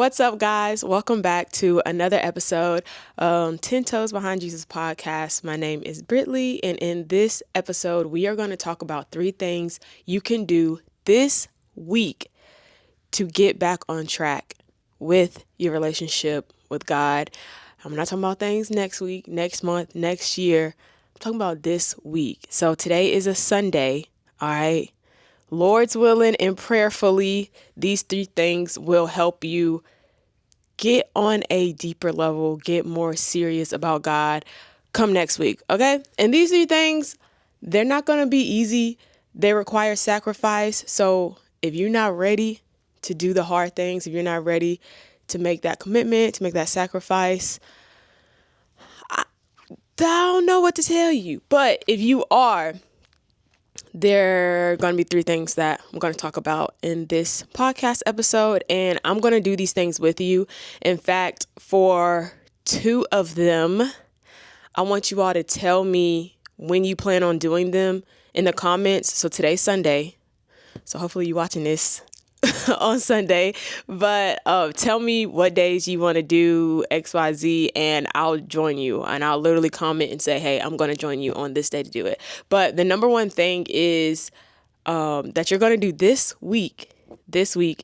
What's up, guys? Welcome back to another episode of 10 Toes Behind Jesus podcast. My name is Britley, and in this episode, we are going to talk about 3 things you can do this week to get back on track with your relationship with God. I'm not talking about things next week, next month, next year. I'm talking about this week. So today is a Sunday, all right? Lord's willing and prayerfully, these 3 things will help you get on a deeper level, get more serious about God come next week, okay? And these 3 things, they're not going to be easy. They require sacrifice. So if you're not ready to do the hard things, if you're not ready to make that commitment, to make that sacrifice, I don't know what to tell you. But if you are, there are going to be 3 things that I'm going to talk about in this podcast episode, and I'm going to do these things with you. In fact, for 2 of them, I want you all to tell me when you plan on doing them in the comments. So today's Sunday, so hopefully you're watching this on Sunday, but tell me what days you want to do XYZ, and I'll join you, and I'll literally comment and say, hey, I'm going to join you on this day to do it. But the number one thing is that you're going to do this week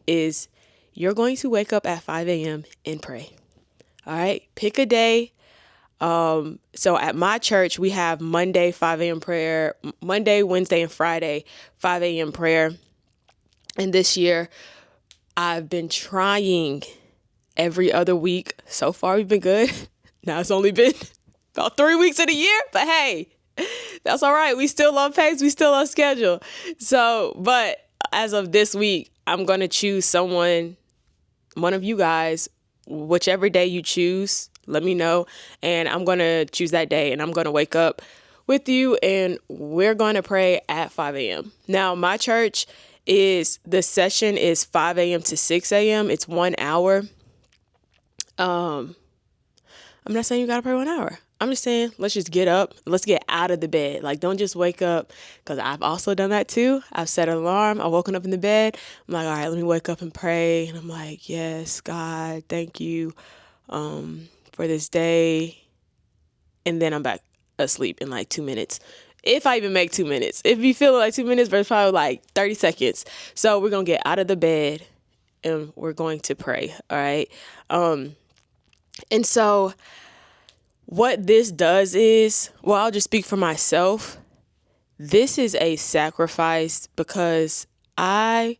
is you're going to wake up at 5 a.m. and pray. All right, pick a day. So at my church, we have Monday, 5 a.m. prayer, Monday, Wednesday, and Friday, 5 a.m. prayer. And this year, I've been trying every other week. So far, we've been good. Now it's only been about 3 weeks of the year, but hey, that's all right. We still on pace. We still on schedule. So, but as of this week, I'm going to choose one of you guys, whichever day you choose, let me know. And I'm going to choose that day, and I'm going to wake up with you, and we're going to pray at 5 a.m. Now, my church the session is 5 a.m. to 6 a.m. It's 1 hour. I'm not saying you got to pray 1 hour. I'm just saying, let's just get up. Let's get out of the bed. Like, don't just wake up, because I've also done that too. I've set an alarm. I've woken up in the bed. I'm like, all right, let me wake up and pray. And I'm like, yes, God, thank you for this day. And then I'm back asleep in like 2 minutes. If I even make 2 minutes. If you feel like 2 minutes, but it's probably like 30 seconds. So we're going to get out of the bed and we're going to pray. All right. And so what this does is, well, I'll just speak for myself. This is a sacrifice because I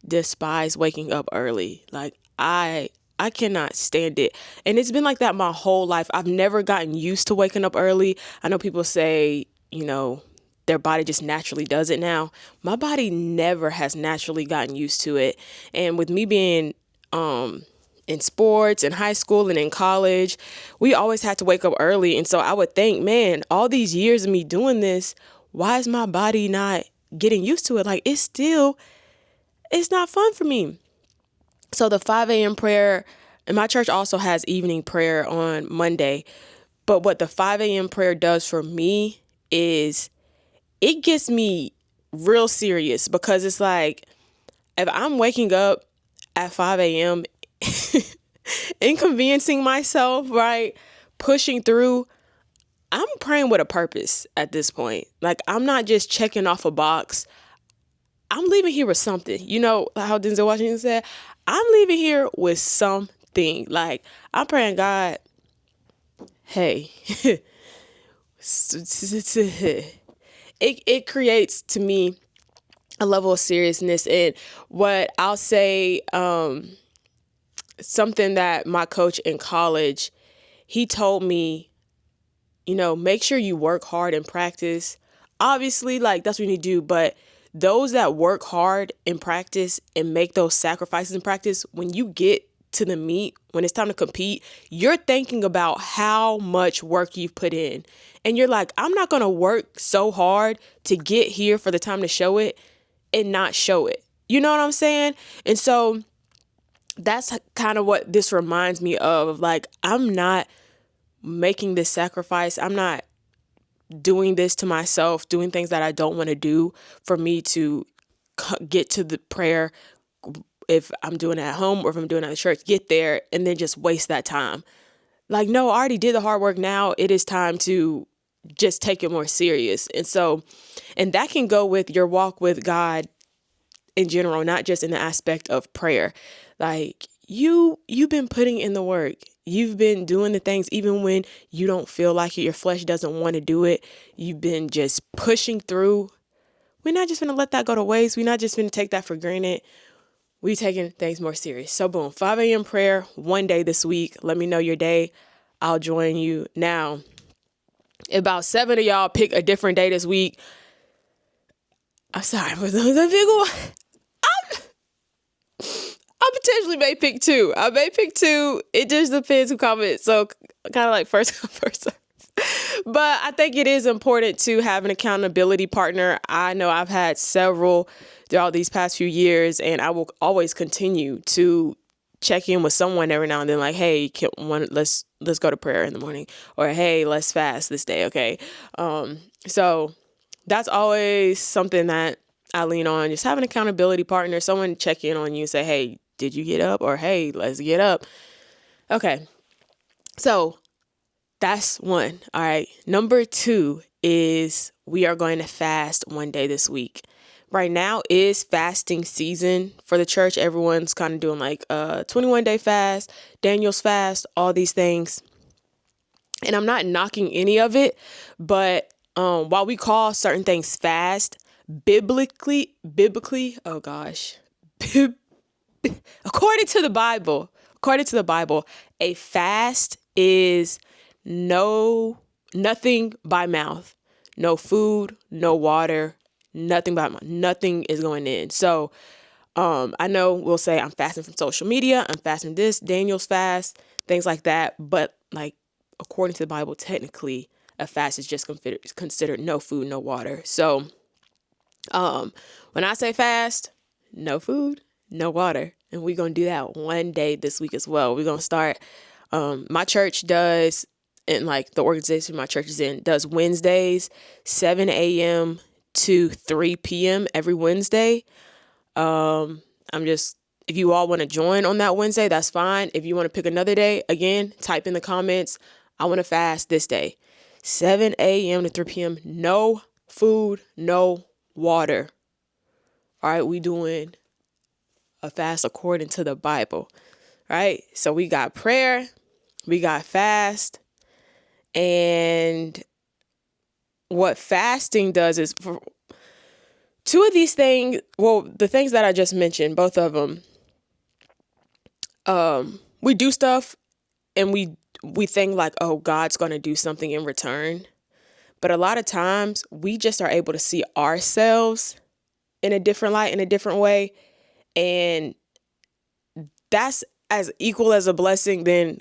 despise waking up early. Like I cannot stand it. And it's been like that my whole life. I've never gotten used to waking up early. I know people say, their body just naturally does it now. My body never has naturally gotten used to it. And with me being in sports in high school and in college, we always had to wake up early. And so I would think, man, all these years of me doing this, why is my body not getting used to it? Like, it's not fun for me. So the 5 a.m. prayer, and my church also has evening prayer on Monday. But what the 5 a.m. prayer does for me is it gets me real serious, because it's like, if I'm waking up at 5 a.m., inconveniencing myself, right, pushing through, I'm praying with a purpose at this point. Like, I'm not just checking off a box. I'm leaving here with something. You know how Denzel Washington said, I'm leaving here with something. Like, I'm praying, God, hey, it creates to me a level of seriousness. And what I'll say, something that my coach in college, he told me, make sure you work hard in practice. Obviously, like, that's what you need to do. But those that work hard in practice and make those sacrifices in practice, when you get to the meet, when it's time to compete, you're thinking about how much work you've put in. And you're like, I'm not going to work so hard to get here for the time to show it and not show it. You know what I'm saying? And so that's kind of what this reminds me of. Like, I'm not making this sacrifice. I'm not doing this to myself, doing things that I don't want to do for me to get to the prayer if I'm doing it at home or if I'm doing it at church, get there and then just waste that time. Like, no, I already did the hard work. Now it is time to just take it more serious. And that can go with your walk with God in general, not just in the aspect of prayer. Like you've been putting in the work. You've been doing the things even when you don't feel like it. Your flesh doesn't want to do it. You've been just pushing through. We're not just going to let that go to waste. We're not just going to take that for granted. We taking things more serious. So boom, 5 a.m. prayer, one day this week. Let me know your day. I'll join you. Now, about 7 of y'all pick a different day this week. I'm sorry, but the big one. I potentially may pick two. I may pick two. It just depends who comments. So kind of like first come, first serve. But I think it is important to have an accountability partner. I know I've had several throughout these past few years, and I will always continue to check in with someone every now and then, like, hey, let's go to prayer in the morning, or hey, let's fast this day, okay? So that's always something that I lean on. Just have an accountability partner, someone check in on you, say, hey, did you get up? Or hey, let's get up. Okay, so that's one. All right. Number 2 is we are going to fast one day this week. Right now is fasting season for the church. Everyone's kind of doing like a 21-day fast, Daniel's fast, all these things. And I'm not knocking any of it, but while we call certain things fast, biblically, oh gosh, according to the Bible, a fast is nothing by mouth, no food, no water, nothing by mouth, nothing is going in. So, I know we'll say I'm fasting from social media, I'm fasting this, Daniel's fast, things like that. But like, according to the Bible, technically a fast is just considered no food, no water. So, when I say fast, no food, no water. And we're going to do that one day this week as well. We're going to start, my church does, and like the organization my church is in, does Wednesdays, 7 a.m. to 3 p.m. every Wednesday. If you all want to join on that Wednesday, that's fine. If you want to pick another day, again, type in the comments, I want to fast this day, 7 a.m. to 3 p.m. No food, no water. All right, we doing a fast according to the Bible, right? So we got prayer, we got fast, and what fasting does is for two of these things, well, the things that I just mentioned, both of them, we do stuff and we think like, oh, God's going to do something in return. But a lot of times we just are able to see ourselves in a different light, in a different way. And that's as equal as a blessing. Then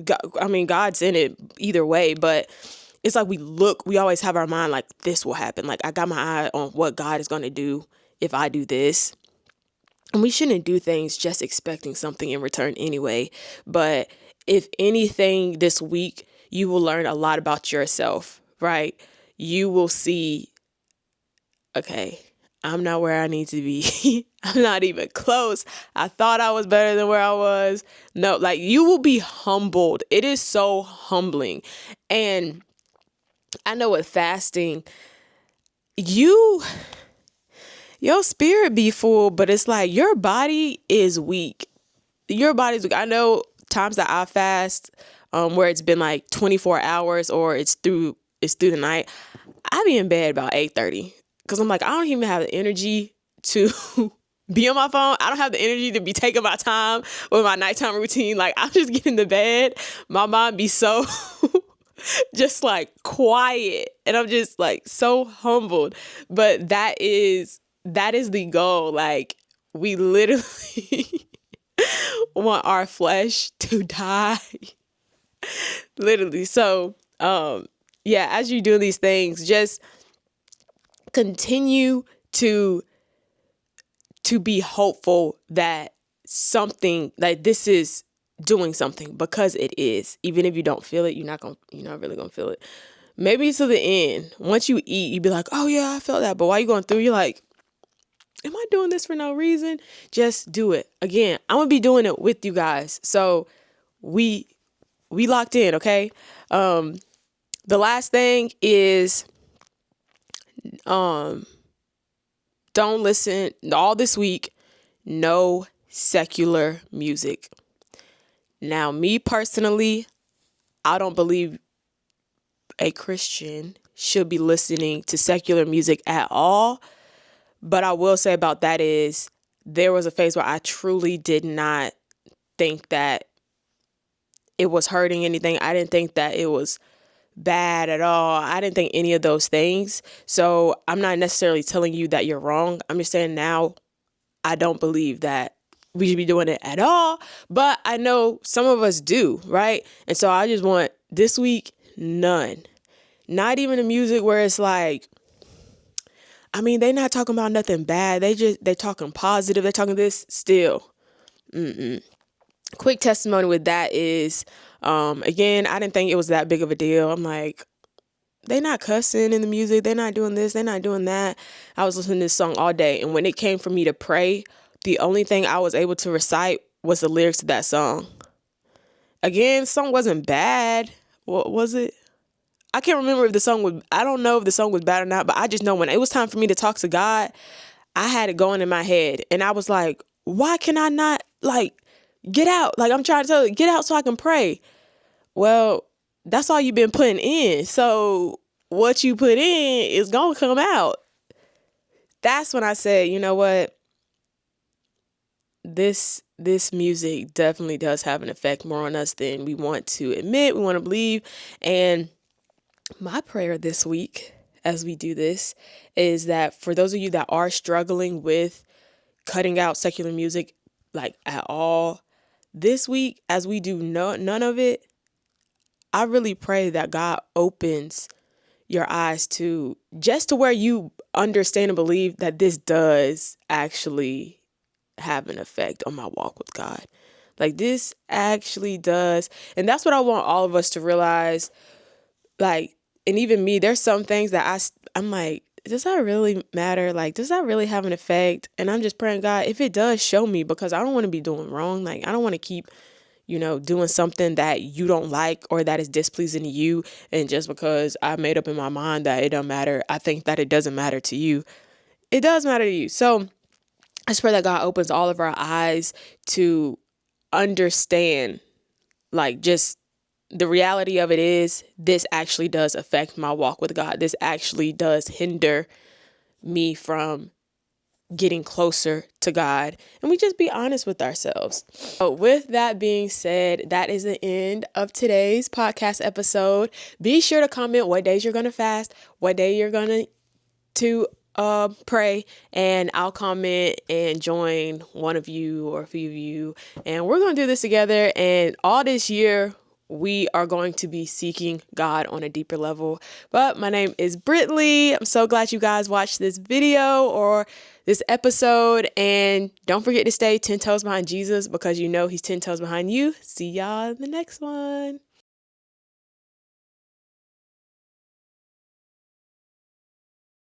God, I mean, God's in it either way, but it's like we always have our mind like this will happen. Like I got my eye on what God is going to do if I do this. And we shouldn't do things just expecting something in return anyway. But if anything this week, you will learn a lot about yourself, right? You will see, okay, I'm not where I need to be. I'm not even close. I thought I was better than where I was. No, like you will be humbled. It is so humbling. And I know with fasting, your spirit be full, but it's like your body is weak. Your body's weak. I know times that I fast, where it's been like 24 hours or it's through the night. I be in bed about 8:30 because I'm like, I don't even have the energy to be on my phone. I don't have the energy to be taking my time with my nighttime routine. Like I'm just getting to bed. My mind be so just like quiet. And I'm just like so humbled. But that is the goal. Like we literally want our flesh to die. Literally. So, yeah, as you do these things, just continue to be hopeful that something like this is doing something, because it is. Even if you don't feel it, you're not really gonna feel it. Maybe to the end. Once you eat, you be like, oh yeah, I felt that. But while you're going through, you're like, am I doing this for no reason? Just do it. Again, I'm going to be doing it with you guys. So we locked in, okay? The last thing is don't listen all this week. No secular music. Now, me personally, I don't believe a Christian should be listening to secular music at all. But I will say about that is there was a phase where I truly did not think that it was hurting anything. I didn't think that it was bad at all. I didn't think any of those things. So I'm not necessarily telling you that you're wrong. I'm just saying now I don't believe that we should be doing it at all. But I know some of us do, right? And so I just want this week, none. Not even the music where it's like, I mean, they're not talking about nothing bad. They're talking positive. They're talking this still. Quick testimony with that is, again, I didn't think it was that big of a deal. I'm like, they not cussing in the music. They're not doing this. They're not doing that. I was listening to this song all day. And when it came for me to pray, the only thing I was able to recite was the lyrics to that song. Again, the song wasn't bad. What was it? I can't remember if the song was, I don't know if the song was bad or not, but I just know when it was time for me to talk to God, I had it going in my head. And I was like, why can I not get out? Like I'm trying to tell you, get out so I can pray. Well, that's all you've been putting in. So what you put in is going to come out. That's when I said, you know what? This music definitely does have an effect more on us than we want to admit, we want to believe. And my prayer this week, as we do this, is that for those of you that are struggling with cutting out secular music, like at all, this week, as we do none of it, I really pray that God opens your eyes to just to where you understand and believe that this does actually have an effect on my walk with God. Like this actually does. And that's what I want all of us to realize. Like, and even me, there's some things that I'm like, does that really matter? Like, does that really have an effect? And I'm just praying, God, if it does, show me, because I don't want to be doing wrong. Like, I don't want to keep, doing something that you don't like or that is displeasing to you. And just because I made up in my mind that it don't matter, I think that it doesn't matter to you. It does matter to you. So I just pray that God opens all of our eyes to understand, like, just the reality of it is this actually does affect my walk with God. This actually does hinder me from getting closer to God. And we just be honest with ourselves. So with that being said, that is the end of today's podcast episode. Be sure to comment what days you're going to fast, what day you're going to pray, and I'll comment and join one of you or a few of you. And we're going to do this together. And all this year, we are going to be seeking God on a deeper level. But my name is Britley. I'm so glad you guys watched this video or this episode. And don't forget to stay 10 toes behind Jesus, because he's 10 toes behind you. See y'all in the next one.